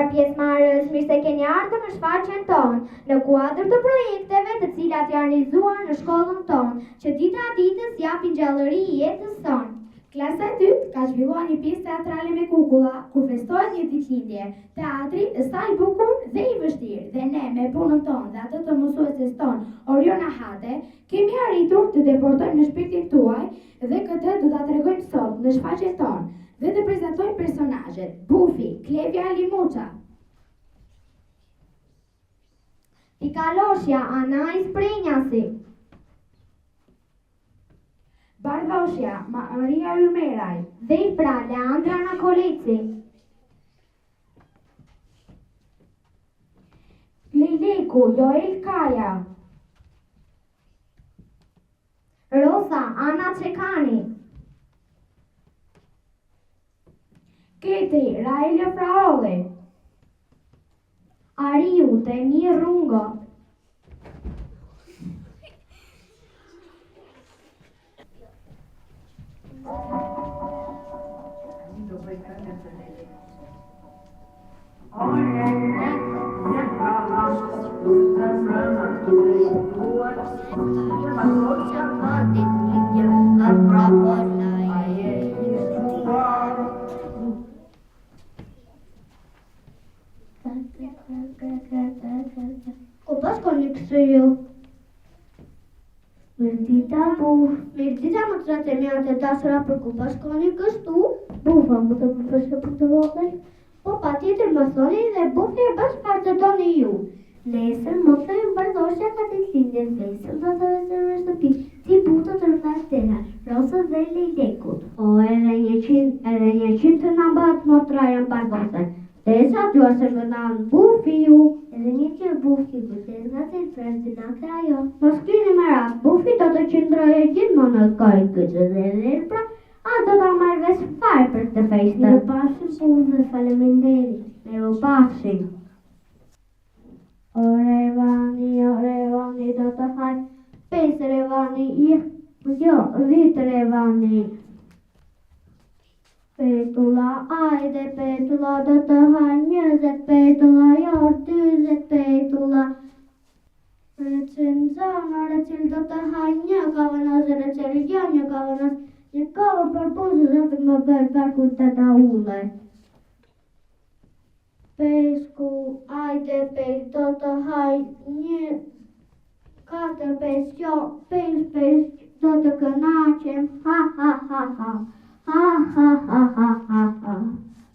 nderuar pjesëmarrës, mirë se keni ardhur në shfaqjen tonë, në kuadër të projekteve të cilat janë realizuar në shkollën tonë, që dita ditës japin gjallëri jetës tonë. Klasa e dytë ka zhvilluar një pjesë teatrale me kukulla, ku festohet një ditëlindje. Teatri është sa i bukur dhe i vështirë, dhe ne me punën tonë dhe atë të mësueses tonë, Oriona Hate, kemi arritur të deportojmë në shpirtin tuaj dhe këtë do ta tregojmë sot në shfaqjen tonë dhe të prezantojmë personazhet Bufi, Klevja Limuça, Pikaloshja Anais Prenjasi, Bardoshja Maria Ulmeraj, Vepra Leandra Nakoleci, Leleku Joel Kaja, Rosa Ana Cekani, Ketri Raelia Fraole, Ariu Demir Rungo, Ku po shkoni kështu ju? Mirëdita Buf. Mirëdita më të ratë e mja të dashura, për ku po shkoni kështu? Bufa, më të përshë për të vogël? Po pa tjetër më thoni dhe Bufi e bësh çfarë të doni ju. Nesër më të Bardoshja ka ditëlindje, nesër do të vete në shtëpi, si buto të rëndartera, Rosa dhe Lejlekut. O, edhe 100 të nga bëhet motra janë Bardose. Dhe sa t'ju se më danë Bufi ju. Edhe 100 Bufi, bëtes nga të frem të nga krajo. Mos kini më rak, Bufi do të qëndroje gjithmonë në kajtë këtë dhe pra, a do ta marrë vesh fare për këtë festë. Ne u pafshim punë, faleminderit. Ne u pafshim. O Revani do të haj 5 Revani, jo, 10 Revani. Petula, ajde Petula, do të haj 20 Petula, jo 40 Petula. Recil do të haj 1 kavanoz, recil jo 1 kavanoz, 1 kavë për buzë dhe të më bërë barku të da ule. Pesku, ajde pes, do të haj 1, 4 pes, jo 5 pes, do të kënaqem, ha ha ha ha, ha ha ha ha ha ha,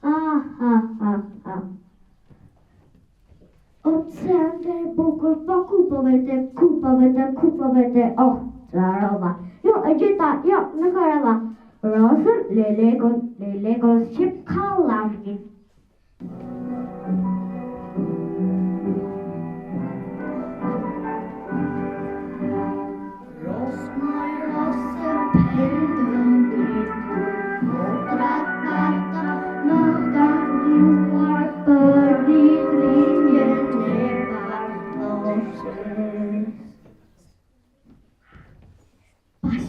ha ha ha ha. O cente bukur, po kupove të, oh, zarova. Jo, e gjitha, jo, në karava. Rosër, lelekon, shqip kallavni.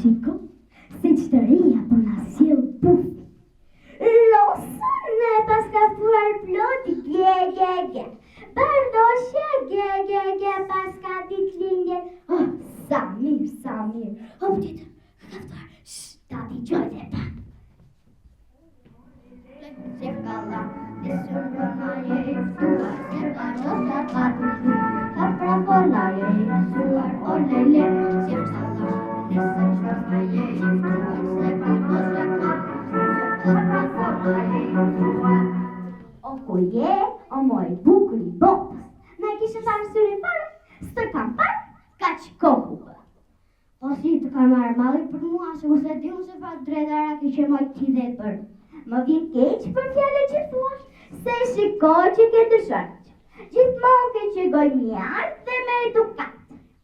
Shiko, se qëtëria për nasil Bufi. Rosën e pas ka thuar plot, ge. Bardoshja, pas ka ditëlindje. Oh, sa mirë. Hop tjetër, ka thuar, ta t'i gjoj dhe pa. Se kalla, e sërgëna je i ftuar, se ka qosta pati, ka prafola je i ftuar, o lele, se kalla, e sërgëna je i ftuar, se ka qosta pati, ka prafola je i ftuar. O ku je, o moj bukri botës, na i kishë ta mësyri parë, së kam parë, ka që kohu. O si të ka marrë mali për mua, se u se di unë se fa dredara kishe moj t'i dhe për. Më vjen keq për fjale që thuash, se shikoj që ke të shërq. Gjithmonë ke që goj mjarë dhe me edukat.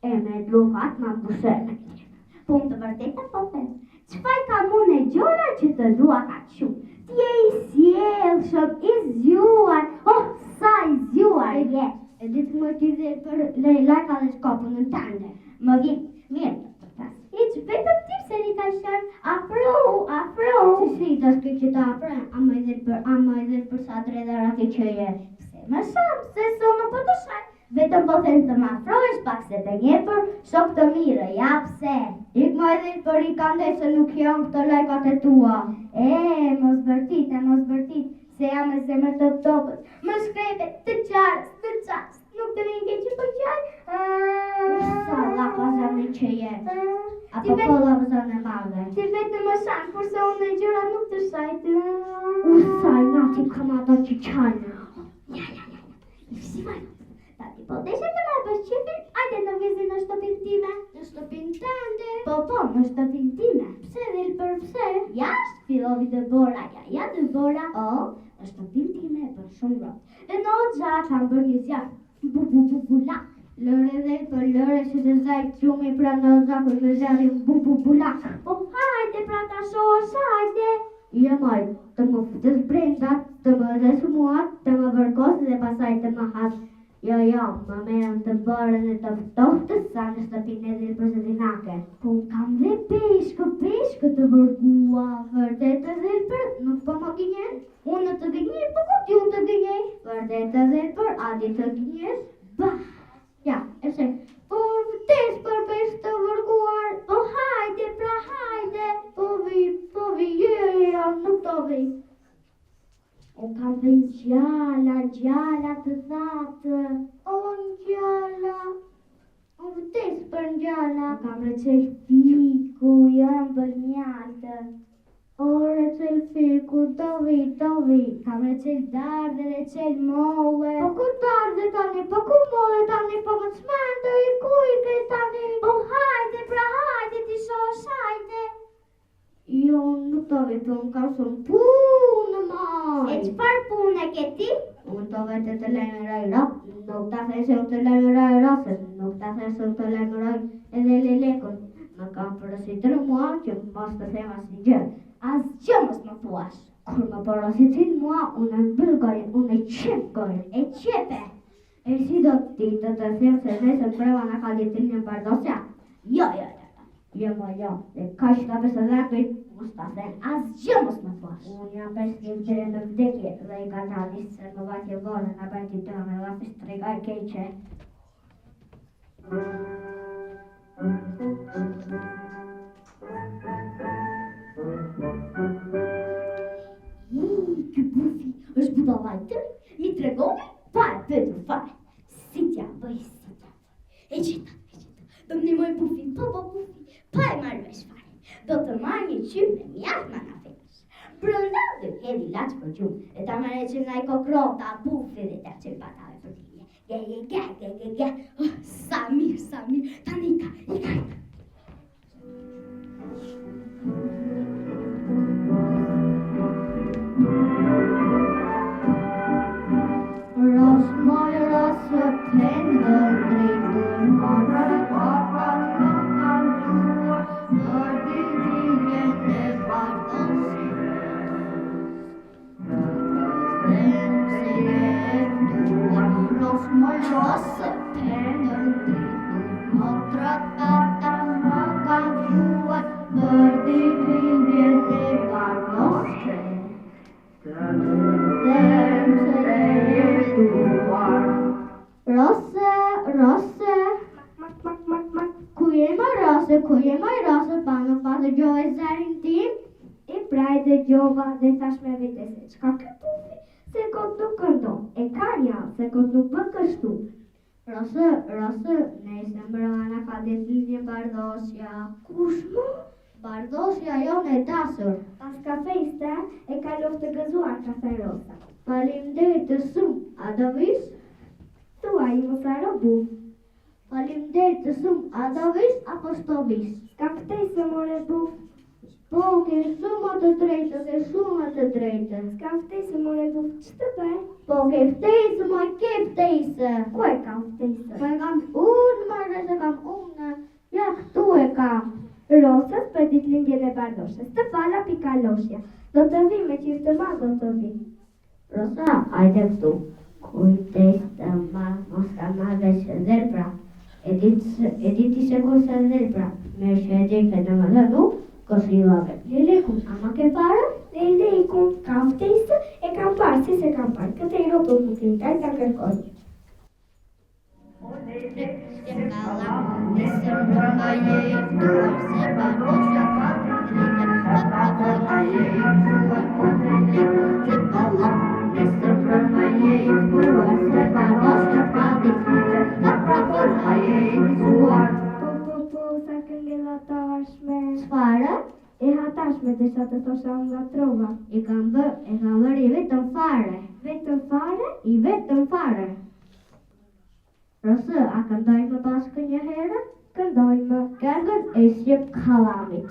E me edukat ma busër në këtë. Punë të vërteta po them, qëfaj ka mune gjora që të dua ka shumë. Ti e i sjellshëm, i zjuar, oh, sa i zjuar je. E ditë më t'i dhe për lejlaka dhe shkopën në tande. Më vjen mirë. Hiç vetëm ti se i ka shën afro. Si do s'ke që ta afro, ama i dhe për sa dredara ke që je. Se më shumë, se su nuk po të shaj. Vetëm po them të m'afrohesh pak se të njepër, shok të mire, ja pse. Ik më edhe për I kande se nuk janë këto lajkat e tua. Mos vërtit, se jam e zemër të topët. Më shkrepe, të qarës, nuk të vinë keqë për qarë. Sa laka zane që jetë. Apo kolla zane madhe. Ti vetë më shanë, kurse unë e gjëra nuk të shajtë. Saj, nati kam ato që qarë. Ja. Si vajnë. Tati po deshe të me përqipin, ajde në vizin në shtëpin time. Në shtëpin tënde. Po, në shtëpin time. Pse dhil për pse? Jashtë, filovi Dëbora, ja Dëbora. Në shtëpin time për shumë rrot. E në gjatë kam bërë një zjarë. Bulak. Lëre dhe për lëre që të zajtë qumi pra në gjakë me zjarë bulak. Po hajde pra ta shosh, hajde. Ja maj, të më futës brenda, të më dhesë muat, të më vërkos dhe pasaj të më hasë. Jo, më merën të bërën e të ftohtës sa në shtëpin e dhirë për zëdinake. Po kam dhe peshkë të vërgua. Vërdet të dhirë për, nuk po më gjenjen. Unë të gjenjen, po ku ti unë të gjenjen. Vërdet të dhirë për, adi të gjenjen. Bah, ja, e se. Po vërdet për peshkë të vërguar. Po hajde, pra hajde. Po vi, nuk të vi. Unë kam dhe gjalla të thatë. Gjalla. Unë vëtes për gjalla. Unë kam recel fiku, jam bër mjaltë. Recel fiku, tovi. Kam recel dardhe, recel molle. Po ku dardhe tani, po ku molle tani, po më çmendë I kujke tani. Po hajde, pra hajde, ti shosh hajde. Jo, nuk të vetë, unë kam shumë punë, maj. E qëfar punë ke ti? Unë të vetë të lejmëroj rap, nuk të theshe unë të lejmëroj rasën, nuk të theshe unë të lejmëroj edhe lelekun. Më kam përësitër mua që mos të them asnjë gjë. Asgjë mos më thuash. Kur më përësitin mua, unë mbyll gorin, unë e qep gorin, e qepe. E si do ti të them se nesër preva në ka ditin një pardosja? Jo, dhe kaq ka besë dhe mos ta them asgjë mos më thuash. Unë jam beshkim që në vdekje dhe I ka talis se më vatje vorë në bajti të me vatës të regaj keqe. Kë bufi, është budalaj tërë, mi tregoni, pa e pëtur fare. Si t'ja bëj. E qita, do më nimoj bufi, po bufi. Pa e marrë vesh fare, do të marrë një qymë me mjatë ma na fesh. Brënda dhe hedhi laç për gjumë, e ta marrë që nga I kokrota, bufi dhe ta që patave për tije. Ge. Sa mirë, tani Ika. Rosë pendë drejtur, Rose, ku jema Rose, pa nuk pa të gjove zërin tim? E praj të gjova dhe thash me vete se qka kë pufi, se kot nuk këndon, e ka një, se kot nuk bë kështu. Rose, ne se mbrëma në ka detin një bardosja. Kush mu? Bardosja jo në dasur. Pas kafejste e ka luft të gëzuar kafe Rosa. Faleminderit të shumë, a do vish? Tua I më frarobu. Faleminderit të shumë, a do vish apo s'to vish? Ka ftesë more buf. Po, ke shumë të drejtë. S'ka ftesë more buf, që të bëj? Po, ke ftesë, ke ftesë. Ku e kam ftesë? Po e kam unë, marrë se kam unë. Ja, këtu e kam. Rosës për ditëlindjen e bardoshës, të fala pikaloshja. Do të vi me qiftë të ma, do të vi. Rosa, hajde këtu. Kujtes të ma, mos ka ma veç dhelpra. E diti se kurse dhelpra. Me shedi ke në më dhënu, kësë I lave. Lelekun, ama ke para? Lelekun, ka ftesë, e ka kam parë, si se kam parë, këtë i rotull nuk i taj ta kërkoj. Sa këngëlla të ashme. Çfarë? E hatashme dhe sa të thosha nga trova. E kam bërë i vetëm fare. Vetëm fare? I vetëm fare. Rosë, a këndojmë bashkë një herë? Këndojmë. Këngën e Shqip Kallamit.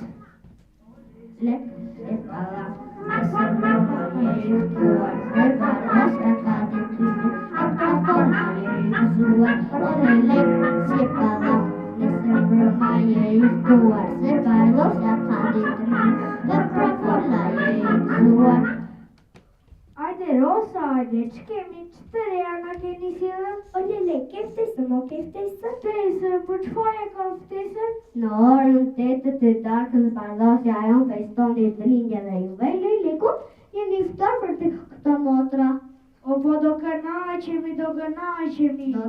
Lek e kallam, e se mërë e jutuar, e barës e ka dityri, e prafona e jutuar, o në lek Shqip Kallam, e se mërë e jutuar, se barës e ka dityri, e prafona e jutuar. Ajde Rosa, ajde, që kemi që të reja nga keni sjellë? O lele, ke ftesë, mo ke ftesë? Ftesë, për çfarë e ka ftesën? Në orën 8 të darkës bardosja ajo feston ditëlindje dhe juve Liliku, jeni ftuar për të këto motra. O po do kënaqemi. Do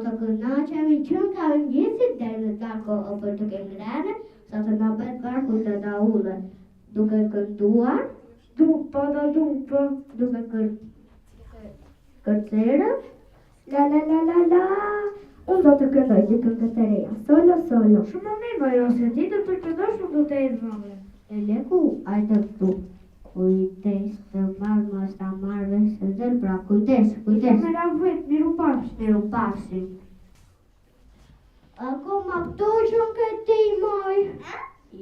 të kënaqemi që nga mëngjesit deri në darkë o për të këngërane, sa të na bëhet barku të daullë. Duke kënduar, duke kërcerë, La. Unë do të këndoj një këngë të reja, solo. Shumë mirë, Majo, se ti do të këndosh, unë do të e vëllë. e leku, ajde këtu. Kujdes të marrë mos ta marrë se zërë, pra kujdes. Me ravët, miru pafshim. Akoma këtu që në këti moj.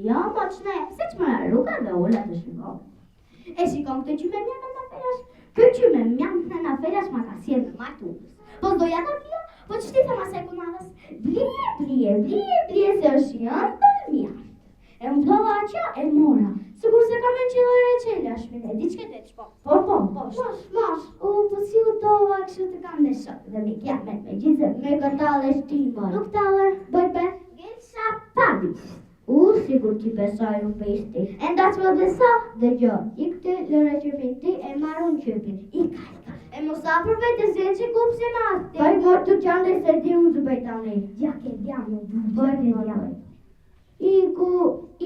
Ja, ma qne, se që më rruga dhe ulla të shikon. E shikon këtë që me mjanë në ferash, këtë që me mjanë në ferash ma ka sjerë në matunës. Po doja të blia, po që ti thema se kunadës, blie, se është janë për mjanë. E më plova aqja e mora, sigur se ka me në qilë reqele, ashmine, diqke të qpo. Po, mosh, po si u tova kështu të kam dhe shok dhe mi kja me gjithë me këtale shtimoj. Nuk talër, bëjpe, gjelësha pavis. Sigur ti besoj u pishti. E nda që më besa, dhe gjo, i këtë lëre qëpin ti e marun qëpin. Ika. E mos apër vete se që kupë se naste. Bëj mor të qande se ti unë të bëjtani. Gjake djamë, Bëjt.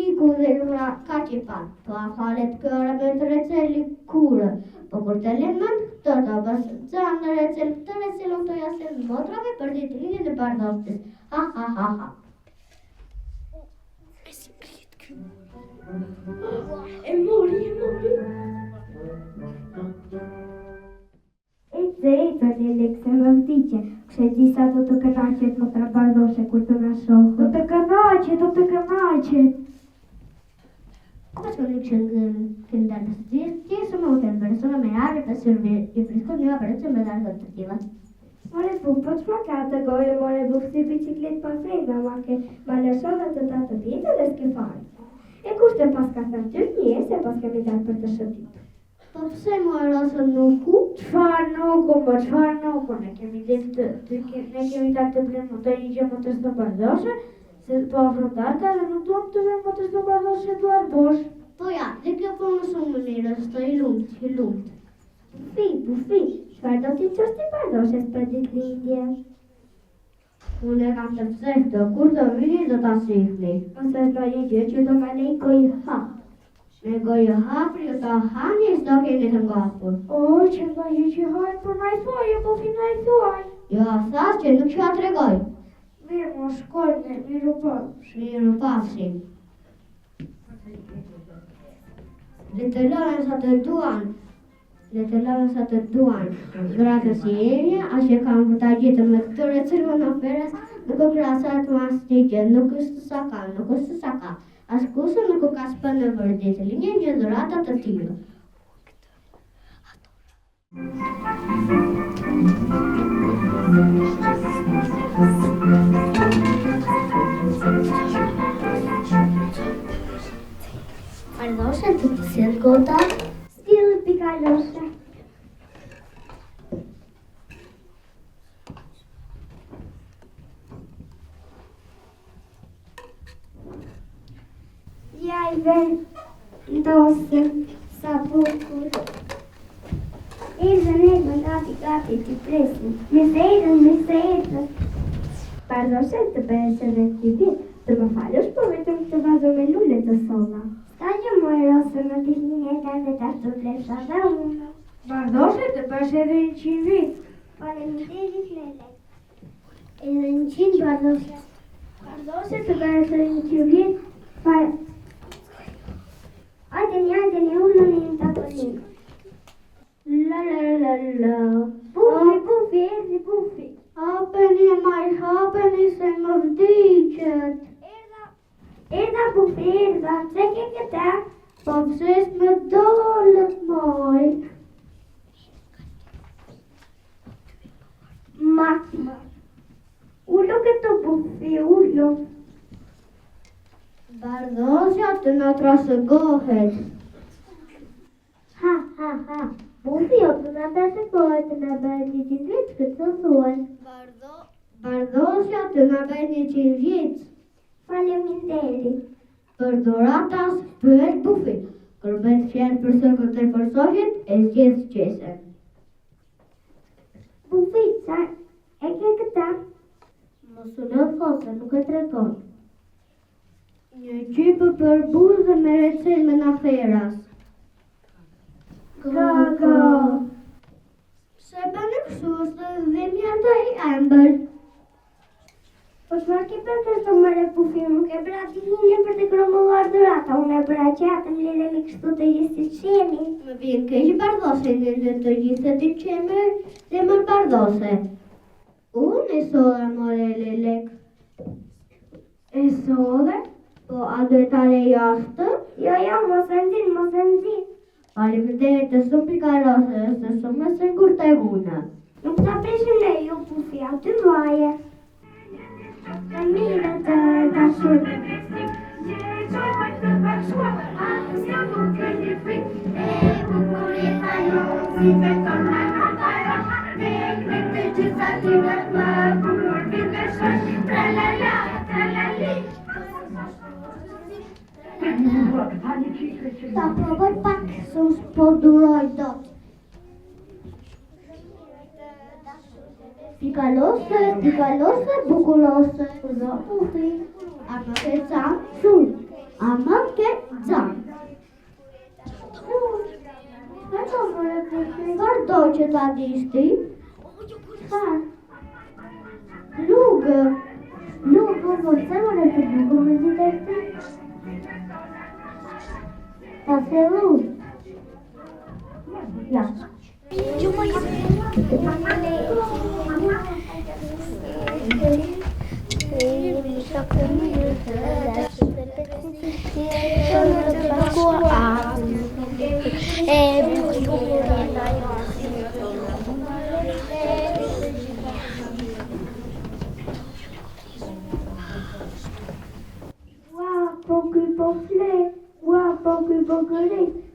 Iku dhe lura ka që pan, po a falet këra me të receli kurë, po kur të lemën këto të bësë zanë në recel, të recelon të jasën në motrave për ditë linje në bardostis. Ha. E mori. Ejtë, Lelek, se më vdiqe, kështë disa do të kënaqet më të bardoshe kur të nga shohë. Do të kënaqet. Come sono candidata ti sono una persona reale per servire il fresco di una persona adottiva. More buk, po që ka të gojë, more buk si biciklet pa frega, ma lëshove të të pjetë dhe s'ke fare. E kushte pas ka thënë të një, se pas kemi dalë për të shëtit. Po pse më rrasën nuku? Çfarë nuku, ne kemi dalë të blenë më të një gjë më të së bardoshe, se po afrontarka dhe nuk duam të venë më të së bardoshe duar bosh. Po ja, dhe kjo po më shumë më mirë, është i lumt. Pufi, çfarë do t'i qosh t'i bardoshes për ditëlindje? Unë e kam të pësehtë, kur të vini do t'a shihni. Ose është një gjë që do ma lej gojë ha. Me gojë hapër, ju ta hani, s'do keni të ngapur. Që nga ju që hajnë për na i thuaj, po fi na i thuaj. Jo, thas që nuk që a tregoj. Mirë, mo shkojnë, miru pafshim. Le të lënë sa të duan. Gratë si emja, a që kam vëta gjithë me këtë recilë në feres, nuk o krasat më astikje, nuk është saka. As kusë nuk o ka spë në vërdit, linje një dhurata të tjilë. Bardoshe të të sjellë gota? Sjellë pikaloshe. Ja i vendosëm sa bukur. Erdhën, gati, ti presim. Mirë. Pardoshe të bëhesh edhe këtij vit, të më falësh po vetëm këtë vazo me lule të solla. Ska gjë më rose më ditën e kanë të ashtu flesha dhe unë. Pardoshe të bësh edhe 100 vit. Faleminderit Lele. Edhe 100 pardoshe. Pardoshe të bëhesh edhe 100 vit. Ajde, ullën në tapolin. La. Bufi, erdi Bufi. Hapeni se më vdiqet. Erda Bufi, se ke këta? Po pse më dolët moj? Makma. Ullu këtu Bufi, ullu. Bardosja të na trasëgohet. Ha. Bufi, o të nga trasëgohet të nga bëhet 100 vit, këtë të thuan. Bardosja të na bëhet 100 vit. Faleminderit. Për doratas pyet Bufi. Kur bëhet fjalë për së këtë përsosjet, e zgjedh qesen. Bufi, sa e ke këta? Mos u lë kose, nuk e tregon. Një qipë për buzë me recel me naferas. Gaga. Se bëni kështu është dhimja të i embër. Po shmar ke për kështu mëre Bufi, nuk e bra t'i hinje për të kromulluar durata, unë e bra që atëm lidhemi kështu të gjithë si qemi. Më vjen keq bardose në të gjithë të qeme dhe më bardose. Unë e sola more lelek. E sole? Po, a duhet tale jashtë? Jo, mos e nxin. Faleminderit të shumë pikarose, se shumë se kur të una. Nuk ta prishim ne ju Bufi, aty vaje. Të mire të dashur. Ta provoj pak, se s'po duroj dot. Pikalose, bukurose, do Bufi. Ama ke zam, shumë. Ama ke zam. Guardo që ta dishti. Lugë, se më në të bukur me zi të shti. Ta se lugë. Ja.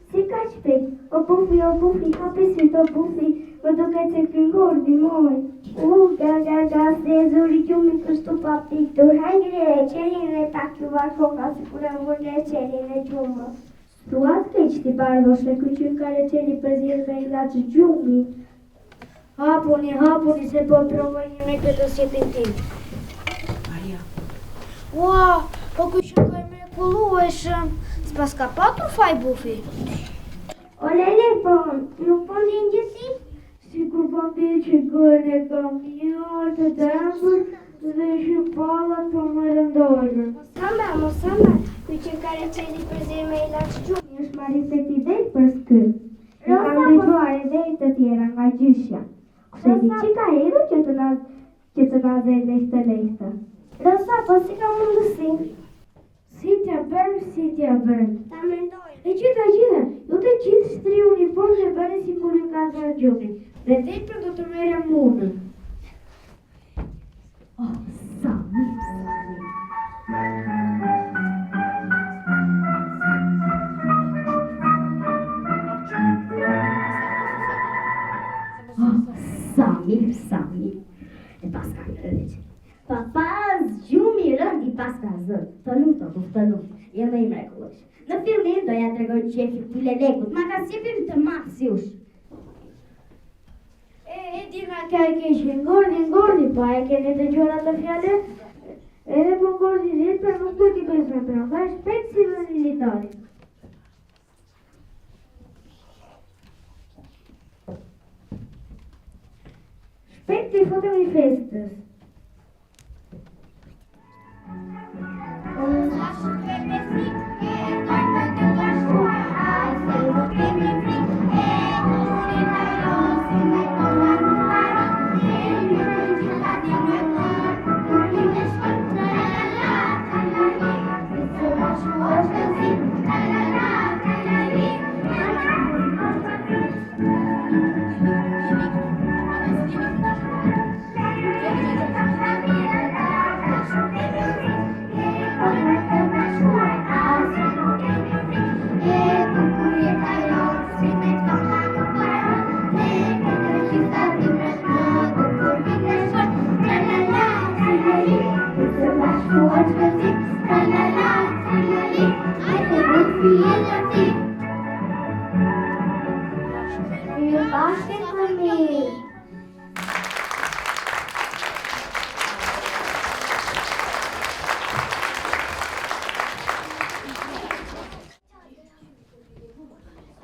Si ka shpejt, o Bufi, hape si të Bufi, më duke të këngor dimoj. Ga, se zuri gjumi kështu pa piktur, hajgre e qelin e takju varkoka, si kur e vërre e qelin e gjumë. Thuat keq ti bardoshe, këqyr ka receli për zjedh me ilaç gjumi. Hapuni, se po provojnë me këtë sjepin tim. Ua, po këqyr ka me kullueshëm, s'pas ka patur faj Bufi. O Lele, po, nuk po një njësi? Si kur po ndi që gërën e kam njërë të dëmbër dhe shqipallat po më rëndojnë. Mos kuj që ka receli për zirë me ilaç gjumë. Një shmarifet i dhejt për s'ky. Në kam dëgjuar e dhejt të tjera nga gjyshja. Kuse di që ka edu që të na dhe lejtë. Rosa, po si ka mundësi? Si t'ja bërë. Ta mendoj. E gjitha, ju të gjithë shtri uniform dhe bërë si kur ju ka zërë gjumi. Dhe dhejt për do të mere munën. Sami. Sami. E paska në rëqë. Papaz, gjumi rëndi paska zë. Të lumë. Jeme i mrekullosh. Në fillim do ja tregoj qefit të lelekut, ma ka sjepim të maksiush. E dina ka e keqe, ngordi, pa e keni të gjuar atë fjale? Edhe po ngordi ditë, për nuk do t'i besme pra, ka shpejt si dhe militari. Shpejt t'i fotem i festës.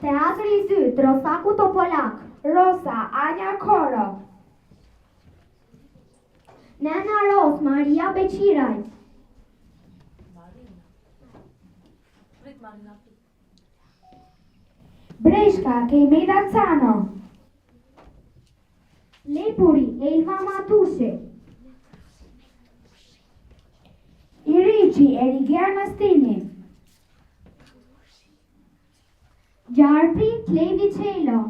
Teatri i dytë, Rosaku Topolak. Rosa, Anja Koro. Nena Ros, Maria Beqiraj. Breshka, Kejmeda Cano. Lepuri, Elva Matushi. Iriqi, Erigia Nastini. Gjarpri, Klevi Qelo.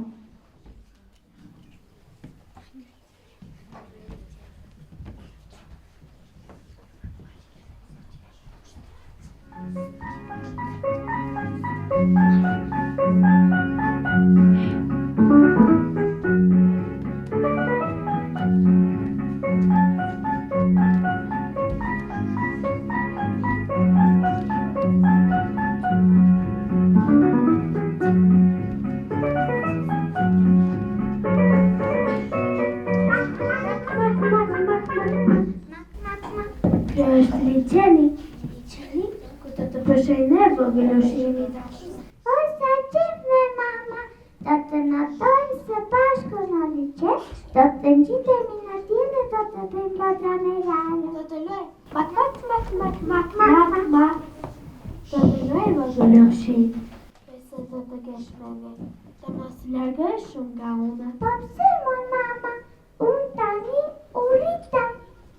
Kjo është Liqeni, ku të të përshejnë e vogëloshimi dashur. O sa qifme mama, do të natojmë së bashku në liqet, do të ngjitemi në tjene, do të bëjmë botra me rarë. Do të luaj. Mak. Do të luaj vogëloshi. Pse do të kesh mene, të mos largësh shumë nga unë. Po pse mo mama, unë tani u rita.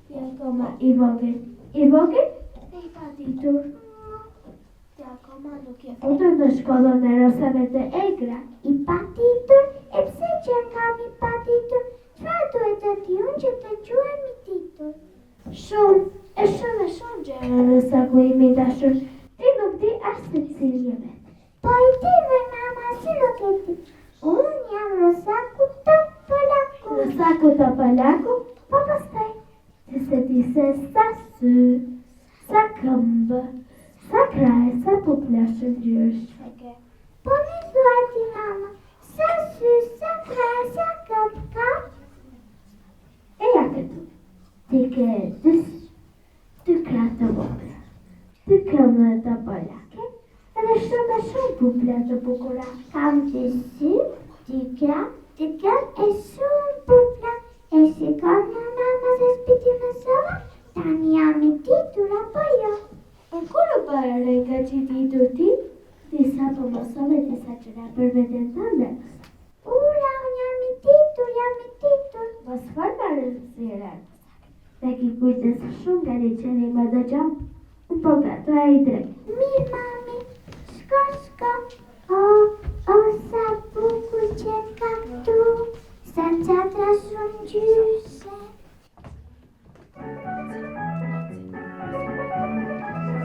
Ti akoma i vogël. I vogël? E i patitur. Ti akoma nuk je Futur në shkollën e rosave të egra. I patitur? E pse që kam i patitur? Çfarë duhet të t'jun që të quhem i titur? Shumë gjëra Rosaku imi dashur. Ti nuk di as se cili jeme. Po i di me mama, si nuk e di. Unë jam Rosaku Topolaku. Rosaku Topolaku, po pastaj. Ti se di se sa sy, sa këmbë, sa kraj, sa pupla shëngjysh. Po mi thua ti mama, sa sy, sa kraj, sa këmbë ka? E ja këtu. Ti ke dy krah të vogla, dy këmbë të polake, edhe shumë pupla të bukura. Kam dy sy, dy krah e shumë pupla. E shikon në mama se s'piti me sova? Tani jam i titur apo jo? E kur u bërë ka që titur ti? Disa po mosove disa qëra për veten tënde. Ura, unë jam i titur. Mos forma rëzire. Dhe ki kujtës shumë nga Liqeni më do gjam, po gato e i drejt. Mirë mami, shko. O, sa bukur që ka këtu, sa qatra shumë gjyshe.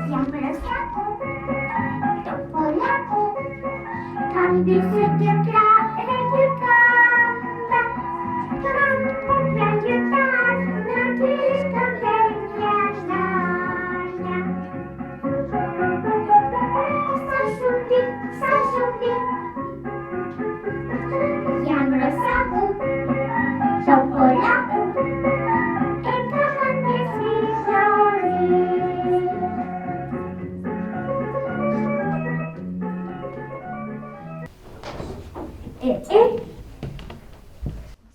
Jam Rosaku Topolaku, kam dy sy, dy krah e dy këmbë. Kam pupla gjytar, në dy shkëmbejnja shnarja. Sa shumë di, jam Rosaku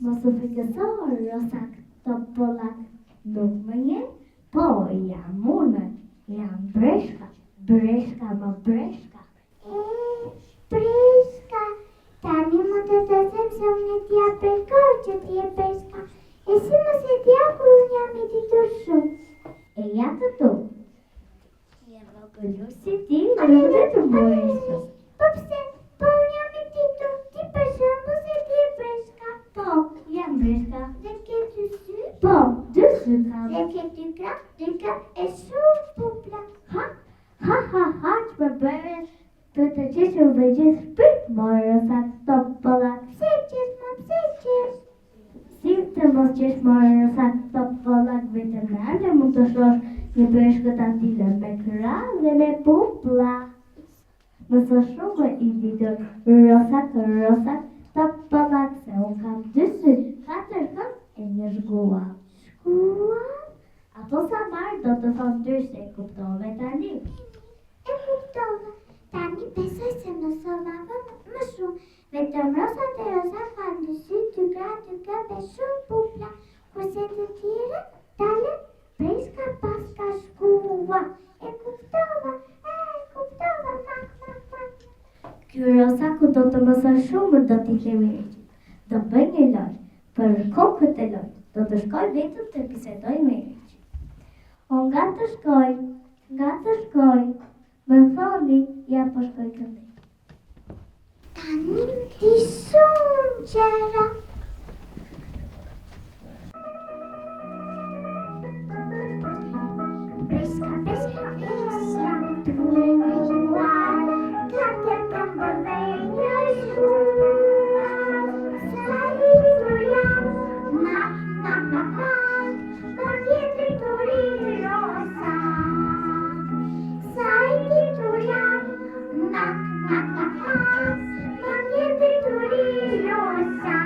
Mos u frikësor, rosak topollak, nuk më jenë, po jam unë, jam breshka, breshka më breshka. Breshka, tani mund të të them se unë t'ja pekoj që t'je breshka. E si mos e t'ja kur unë jam I ditur shumë. E ja të tu. Je vogëllu si ti, nuk dhe të bëjshë. Po pse, po unë jam I ditur, ti për shembull se t'je breshka. Po, jam breshka. Dhe ke dy sy? Po, dy sy kam. Dhe ke dy krah e shumë bubla. Ha, që më bëre të të qeshë u bëgjës shpit, morë rosak topollak. Pse qesh? Si të mos qesh morë rosak topollak, vetëm në mund të shosh një breshkët atile me kra dhe me bubla. Mëso shumë I ditur, rosak topollak, se unë kam dy sy, 4 këm e një shgua. Shgua? Apo sa marrë do të thonë ndryshe, e kuptove tani. E kuptova. Tani besoj se mësova më shumë. Vetëm rosat e rosa kanë dy sy, dy krah e shumë bubla. Kurse të tjera talen breshka paska shkua. E kuptova, mak. Ky rosaku do të mëson shumë, do t'i themi Reqi. Do bëj një lojë, për kokët e lojë, do të shkoj vetëm të bisedoj me Reqi. O nga të shkoj, më thoni, ja po shkoj këndej. Tani di shumë gjëra. Breshka, duhe në gjuar, kate të mbëve një shuar. Sa I ditur jam, mak, por vjetri turi rosa. Sa I ditur jam, mak, por vjetri turi rosa.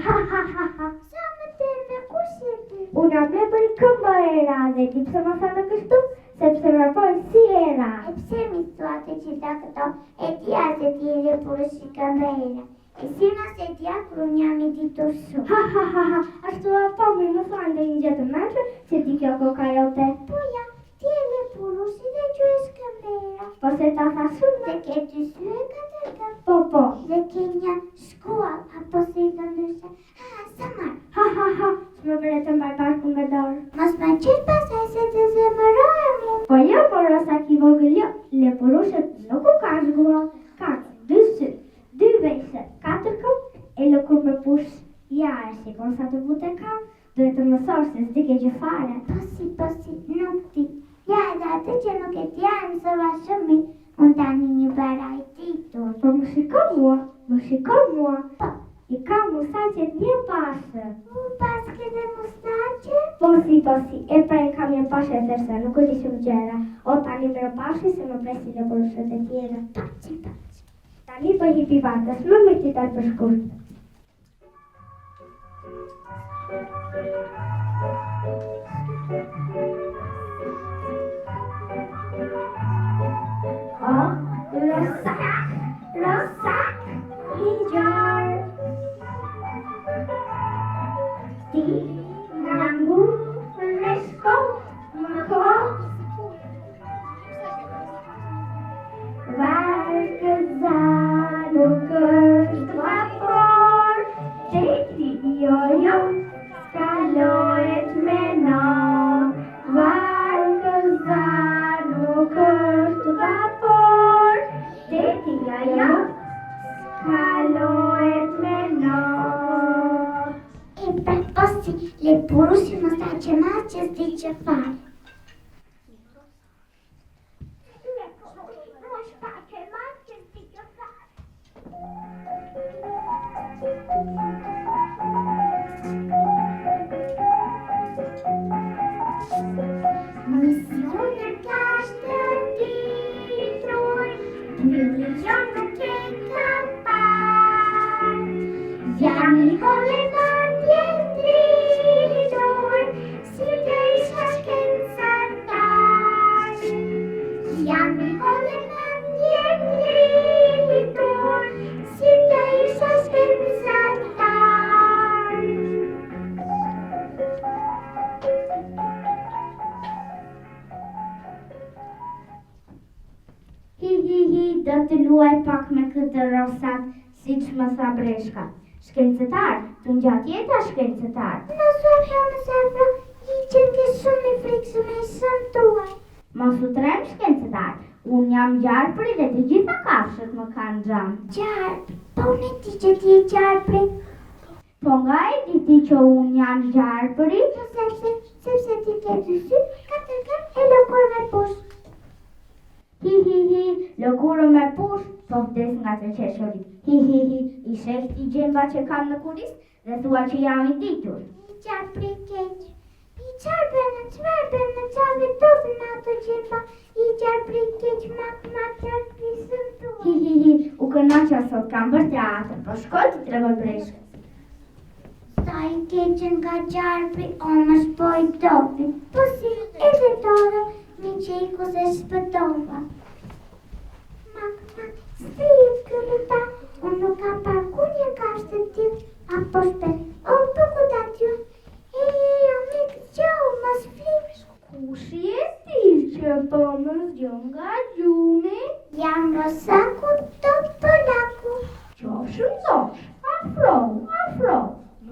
Ha. Sa më tërme, kush je ti? Unë jam me për këmbë e ra dhe ti pse më thënë kështu, sepse më pojë si e ra. E pse mi thua të gjitha këto? E dija se ti je purushi këmbëra. E si mos e dija kur unë jam I ditur shumë. Ha, ashtu apo më thonë dhe një gjë të mëshme, se ti kjo koka jote. Po ja, ti je purushi dhe quhesh këmbëra. Po se ta tha shumë Dhe ke dy sy e 4 këm. po. Dhe ke një shkuall, apo se I ndryshe. Sa marr. Ha, s'më bëre të mbaj bashku nga dorë. Mos më qit pasaj se të zemëroj mu. Po jo, por rosak I vogël jo, lepurushet nuk u ka shgua, ka 2 sy, 2 vejse, 4 këm, e lëkur me push, ja e shikon sa të vute ka, duhet të mësosh se s'dike gjë fare. Po si, nuk ti. Ja edhe atë që nuk e tja e mësova shumë, unë tani një bara I ditur. Po më shikon mua, I kam musaqet një pashe. Paske dhe mustaqe? Po si, e pra I kam një pashe e tërse, nuk u di shumë gjera. O tani me pashe se më presi lepurushet e tjera. Paci. Tani po hipi vatës, më titar për shkurt. Rosak, I gjarë. Ti nga ngu në shkot më kot. Varkëza nuk është vapor, që ti jo skalohet me na. Varkëza nuk është vapor, që ti jo skalohet me na. E pra po si, lepurushi mustaqe ma që s'di që farë. Misioner ka shtëpitur, 2 milion nuk e kam parë. Jam I Holland vjetritur, si të isha shkencatar. do të luaj pak me këtë rosat, siç më tha Breshka. Shkencetar, të ngjatë jeta shkencetar. Mos u shemësefra, ligjën ke shumë i frikshëm e shumë tuaj. Mos u trem shkencetar, unë jam gjarpri dhe të gjitha kafshët më kanë xham. Gjarp, po unë e di që ti je gjarpri. Po nga e di ti që unë jam gjarpri? Sepse ti ke dy sy, katër e lëkur me push. Hi, lëkurë me push, po vdes nga të qeshori. Hi, i sheh ti gjemba që kam në kuris dhe thua që jam i ditur. I gjarpri keq. I gjarpri në qave topë në ato gjemba. I gjarpri keq ma gjarpri sëm tua. Hi, u kënaqa sot kam bërë teatr, po shkoj të tregoj Breshkës. Sa i keqën nga gjarpri, o më shpoj topi. Po si edhe tore, mi që i ku se shpëtova. Si i këllëta, unë nuk kam par kur një kashtë të tjilë, apo shpet, o po ku ta t'ju. O mikë gjohë, mos flik. Kush je ti që po më zgjon nga gjumi? Jam Rosaku Topolaku. Qofshëm zosh, afro.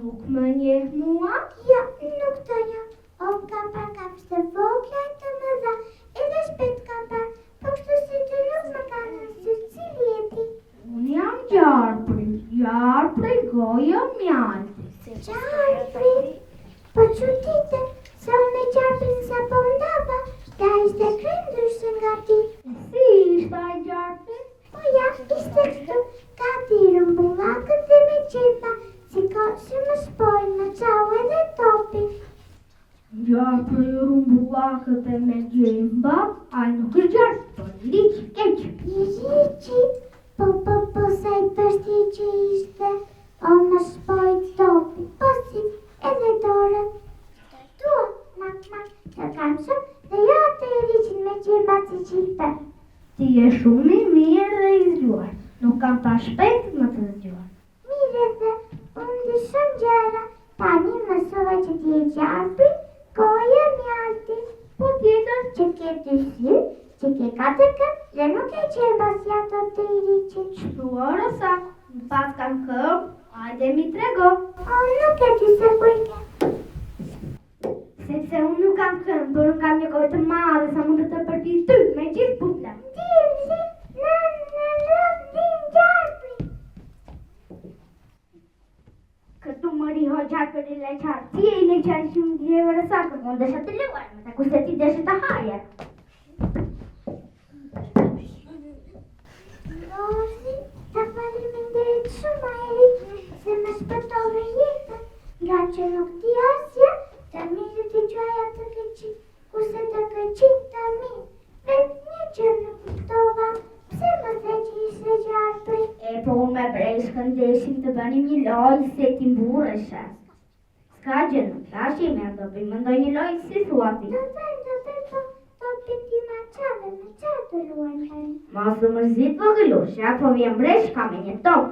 Nuk më njeh mua? Jo, nuk të jo. O kam par kafshë të vogla e të mëdha, edhe shpet kam par, po kështu si të nuk më kanë nësër cili e ti. Unë jam gjarpri gojë mjalti. Gjarpri, po qutitë, se unë me gjarprin sa po ndava, da ishte krendryshë nga ti. Si ishte ai gjarpri? Po ja, ishte kështu, ka tirën bullakët dhe me qepa, si ka që më shpojnë në qau edhe topi. Gjarpri rumbullakët e me gjemba, ai nuk është gjarp, po liqi keq. I liqi, po, sa i përshti që ishte, o më shpoj topi, po si, edhe dorë. Tua, mak, që kam shumë, dhe jo atë e liqin me gjemba si qipe. Ti je shumë i mirë dhe i zgjuar, nuk kam pa shpejt më të zgjuar. Mire dhe, unë di shumë gjera, tani mësova që ti e gjarpri, goje mjalti. Po tjetër? Që ke dy sy, që ke katër këmbë, dhe nuk e gjemba si ato të i liqin. Shtua Rosak, në pas kam këmbë, hajde mi trego. O, nuk e di se ku i ke. Sepse unë nuk kam këmbë, por unë kam një gojë të madhe sa mund të të përpi ty me gjithë butla. Dirëzi, në rrëvdin gjarpri. Këtu më riho gjarpër i leqarë. Ti e i leqarë që më gjeve Rosakë, unë desha të luaj, me ta kurse ti desha të haje. Rozi, ta faleminderit shumë eri, se më shpëtove jetën, nga që nuk ti asja, të mirë të gjoja të këqit, kurse të këqit të mirë. Vetë një që nuk kuptova, pse më the që ishte gjarpri? Po unë me Breshkën deshim të bënim një lojë se ti mburreshe. Ska gjë nuk tashi me do bëjmë ndonjë lojë si thua ti. Do bëjmë, po topi ti ma qave, me qa të luajnë tani. Mos u mërzit vogëlushja, po vjen Breshka me një top.